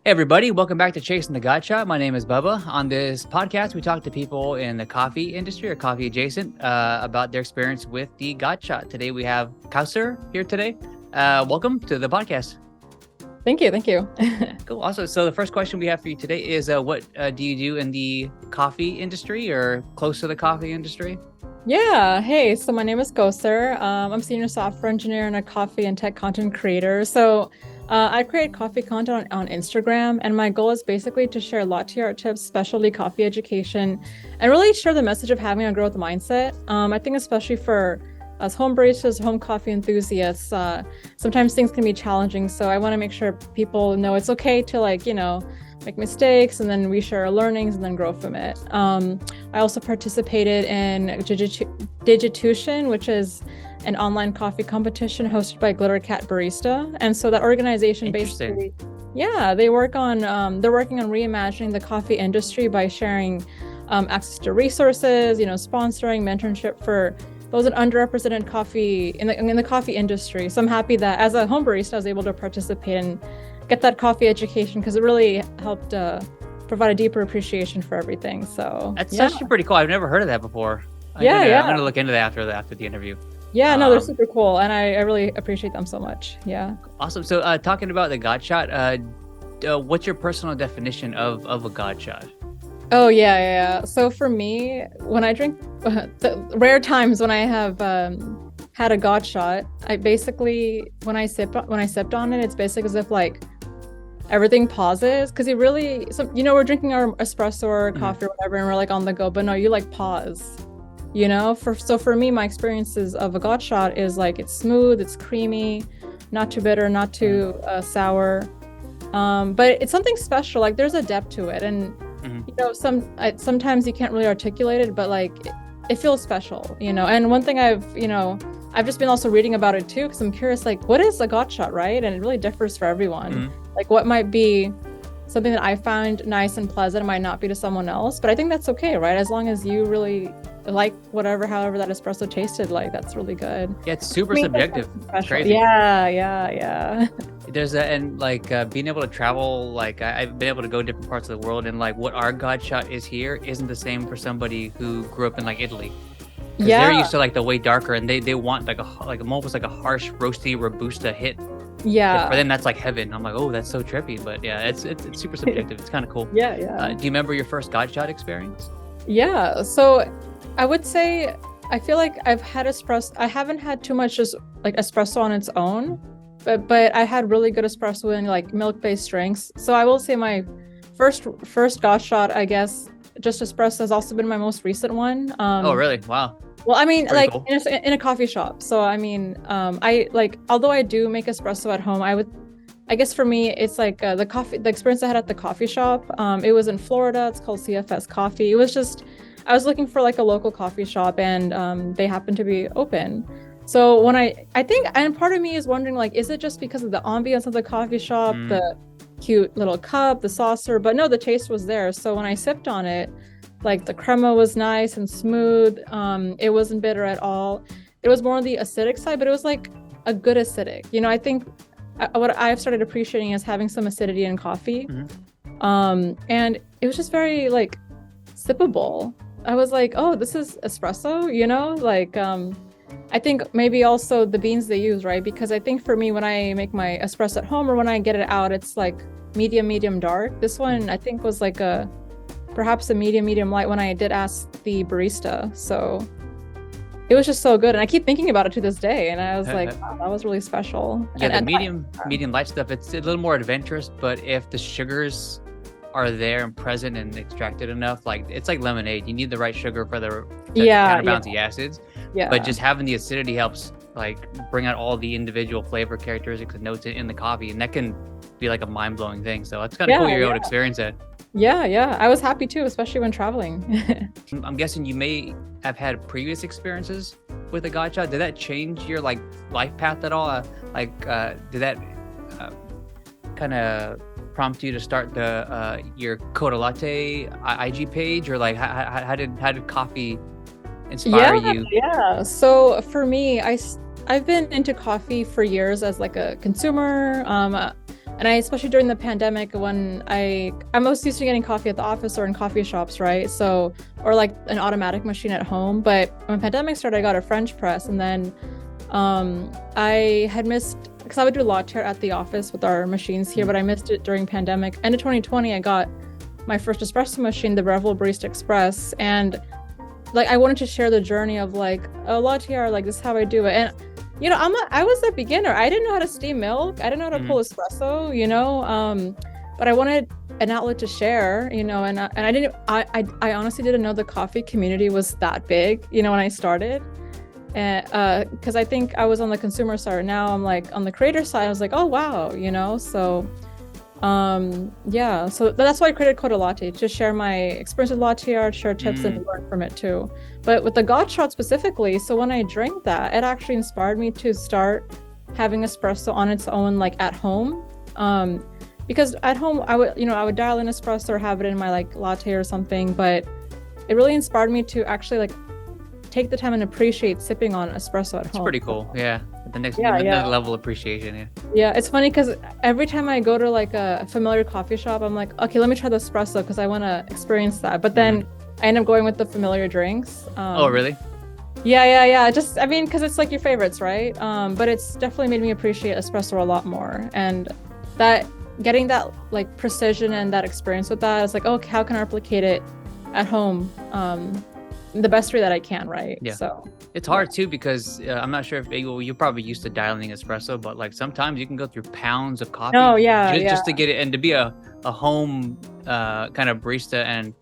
Hey everybody, welcome back to Chasing the God Shot. My name is Bubba. On this podcast, we talk to people in the coffee industry or coffee adjacent about their experience with the God Shot. Today we have Kauser here today. Welcome to the podcast. Thank you. Cool. Also, so the first question we have for you today is what do you do in the coffee industry or close to the coffee industry? Yeah. Hey, so my name is Kauser. I'm senior software engineer and a coffee and tech content creator. So I create coffee content on Instagram, and my goal is basically to share latte art tips, specialty coffee education, and really share the message of having a growth mindset. I think especially for us home baristas, home coffee enthusiasts, sometimes things can be challenging. So I want to make sure people know it's okay to make mistakes, and then we share our learnings and then grow from it. I also participated in Digitution, which is an online coffee competition hosted by Glitter Cat Barista. And so that organization basically, they're working on reimagining the coffee industry by sharing access to resources, sponsoring mentorship for those in underrepresented coffee in the coffee industry. So I'm happy that as a home barista, I was able to participate and get that coffee education because it really helped provide a deeper appreciation for everything. So that's actually pretty cool. I've never heard of that before. I'm gonna look into that after the interview. Yeah, no, they're super cool, and I really appreciate them so much. Yeah. Awesome. So talking about the God Shot, what's your personal definition of a God Shot? Oh, yeah. So for me, when I drink, the rare times when I have had a God Shot, I basically, when I sipped on it, it's basically as if like everything pauses, because we're drinking our espresso or coffee or whatever, and we're like on the go, but no, you like pause. For me, my experiences of a God Shot is like it's smooth, it's creamy, not too bitter, not too sour, but it's something special. Like there's a depth to it, and sometimes you can't really articulate it, but like it feels special. And one thing I've just been also reading about it too, because I'm curious, like what is a God Shot, right? And it really differs for everyone. Like what might be something that I found nice and pleasant might not be to someone else, but I think that's okay, right? As long as you really like however that espresso tasted, like that's really good. Yeah, it's super subjective. It's crazy. Yeah. There's being able to travel, like I've been able to go different parts of the world, and like what our God Shot is here isn't the same for somebody who grew up in like Italy. Yeah, they're used to like the way darker, and they want like almost like a harsh roasty robusta hit. Yeah. For them, that's like heaven. I'm like, oh, that's so trippy. But yeah, it's super subjective. It's kind of cool. Yeah. Do you remember your first God Shot experience? Yeah. So I would say I feel like I've had espresso. I haven't had too much just like espresso on its own, but I had really good espresso in like milk-based drinks. So I will say my first God Shot, I guess, just espresso has also been my most recent one. Oh, really? Wow. Well, I mean, pretty like cool. in a coffee shop. So I mean, I like, although I do make espresso at home, I guess for me, it's like the experience I had at the coffee shop. It was in Florida. It's called CFS Coffee. It was just, I was looking for like a local coffee shop, and they happened to be open. So when I think, and part of me is wondering, like, is it just because of the ambience of the coffee shop, the cute little cup, the saucer? But no, the taste was there. So when I sipped on it, like the crema was nice and smooth. It wasn't bitter at all. It was more on the acidic side, but it was like a good acidic. I think what I've started appreciating is having some acidity in coffee. And it was just very like sippable. I was like, oh, this is espresso, I think maybe also the beans they use, right? Because I think for me, when I make my espresso at home or when I get it out, it's like medium dark. This one I think was like perhaps a medium light when I did ask the barista. So it was just so good, and I keep thinking about it to this day, and I was like, wow, that was really special. Yeah, the medium light stuff, it's a little more adventurous, but if the sugars are there and present and extracted enough, like it's like lemonade. You need the right sugar to counterbalance the acids. Yeah. But just having the acidity helps like bring out all the individual flavor characteristics and notes in the coffee, and that can be like a mind-blowing thing. So it's kind of cool you're able to experience it. Yeah. I was happy too, especially when traveling. I'm guessing you may have had previous experiences with a God Shot. Did that change your like life path at all? Did that kind of prompt you to start your Coda Latte IG page, or like how did coffee inspire you? Yeah. So for me, I've been into coffee for years as like a consumer. And I, especially during the pandemic, when I'm most used to getting coffee at the office or in coffee shops, right? So, or like an automatic machine at home. But when pandemic started, I got a French press, and then I had missed, because I would do latte at the office with our machines here, but I missed it during pandemic. End of 2020, I got my first espresso machine, the Revel Barista Express, and like I wanted to share the journey of like, oh, latte art, like this is how I do it. And you know, I was a beginner. I didn't know how to steam milk. I didn't know how to pull espresso, you know, but I wanted an outlet to share, you know, and I honestly didn't know the coffee community was that big, you know, when I started. And because I think I was on the consumer side. Now I'm like on the creator side. I was like, oh wow, you know. So yeah, so that's why I created Coda Latte, to share my experience with latte art, share tips and learn from it too. But with the God shot specifically, so when I drank that, it actually inspired me to start having espresso on its own, like at home. Because at home I would dial in espresso or have it in my like latte or something, but it really inspired me to actually like take the time and appreciate sipping on espresso at home. It's pretty cool. Yeah. The next another level of appreciation. Yeah. Yeah, it's funny because every time I go to like a familiar coffee shop, I'm like, okay, let me try the espresso because I want to experience that. But then I end up going with the familiar drinks. Oh, really? Yeah. Just, I mean, because it's like your favorites, right? But it's definitely made me appreciate espresso a lot more. And that getting that like precision and that experience with that, it's like, oh, how can I replicate it at home? The best way that I can, right? Yeah. So it's hard too, because I'm not sure if you're probably used to dialing espresso, but like sometimes you can go through pounds of coffee. Oh yeah, just to get it, and to be a home kind of barista and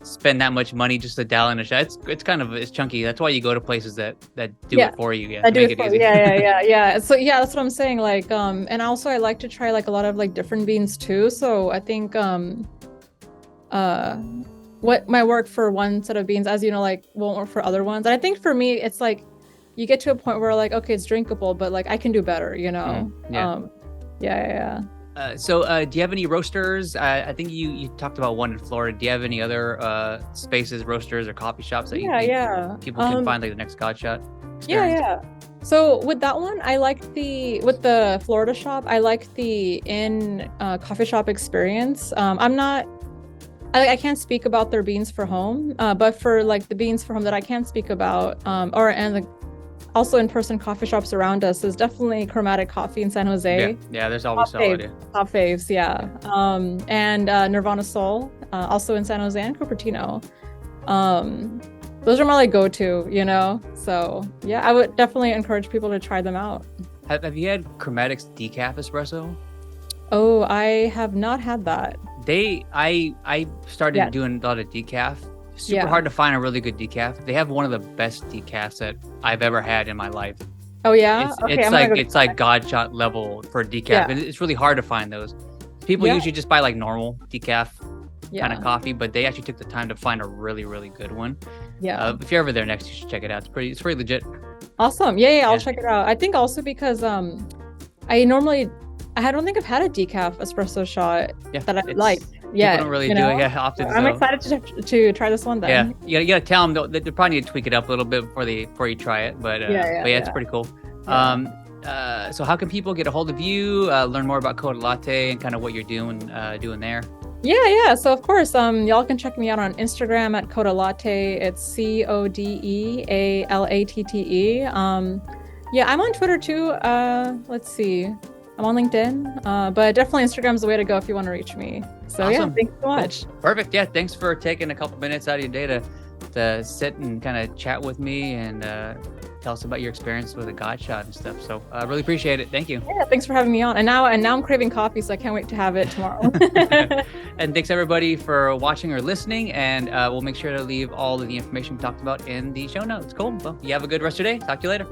spend that much money just to dial in a shot. It's chunky. That's why you go to places that do it for you. Yeah, I do it easy. Yeah. So yeah, that's what I'm saying. Like and also I like to try like a lot of like different beans too. So I think what might work for one set of beans, as you know, like won't work for other ones. And I think for me, it's like you get to a point where like, okay, it's drinkable, but like I can do better, you know? Yeah. So do you have any roasters? I think you talked about one in Florida. Do you have any other spaces, roasters or coffee shops that you think people can find like the next God shot experience? Yeah. So with that one, I like with the Florida shop, I like the in coffee shop experience. I can't speak about their beans for home, but for like the beans for home that I can speak about, also in-person coffee shops around us, is definitely Chromatic Coffee in San Jose. Yeah, there's always solid. Top faves, yeah. And Nirvana Soul, also in San Jose, and Cupertino. Those are my like go-to, you know. So yeah, I would definitely encourage people to try them out. Have you had Chromatic's decaf espresso? Oh, I have not had that. I started doing a lot of decaf. Super hard to find a really good decaf. They have one of the best decafs that I've ever had in my life. Oh yeah, it's like God shot level for decaf. Yeah. It's really hard to find those. People usually just buy like normal decaf kind of coffee, but they actually took the time to find a really, really good one. Yeah. If you're ever there next, you should check it out. It's pretty legit. Awesome. Yeah, I'll check it out. I think also because I don't think I've had a decaf espresso shot that I like. Yeah, people don't really do it often. I'm excited to try this one then. Yeah, you gotta tell them they probably need to tweak it up a little bit before you try it. But it's pretty cool. Yeah. So how can people get a hold of you, learn more about Coda Latte and kind of what you're doing there? Yeah. So of course, y'all can check me out on Instagram at Coda Latte. It's CODEALATTE. I'm on Twitter too. Let's see. I'm on LinkedIn, but definitely Instagram's the way to go if you want to reach me. So awesome. Thanks so much. Perfect. Yeah, thanks for taking a couple minutes out of your day to sit and kind of chat with me and tell us about your experience with a God shot and stuff. So I really appreciate it. Thank you. Yeah, thanks for having me on. And now I'm craving coffee, so I can't wait to have it tomorrow. And thanks everybody for watching or listening. And we'll make sure to leave all of the information we talked about in the show notes. Cool. Well, you have a good rest of your day. Talk to you later.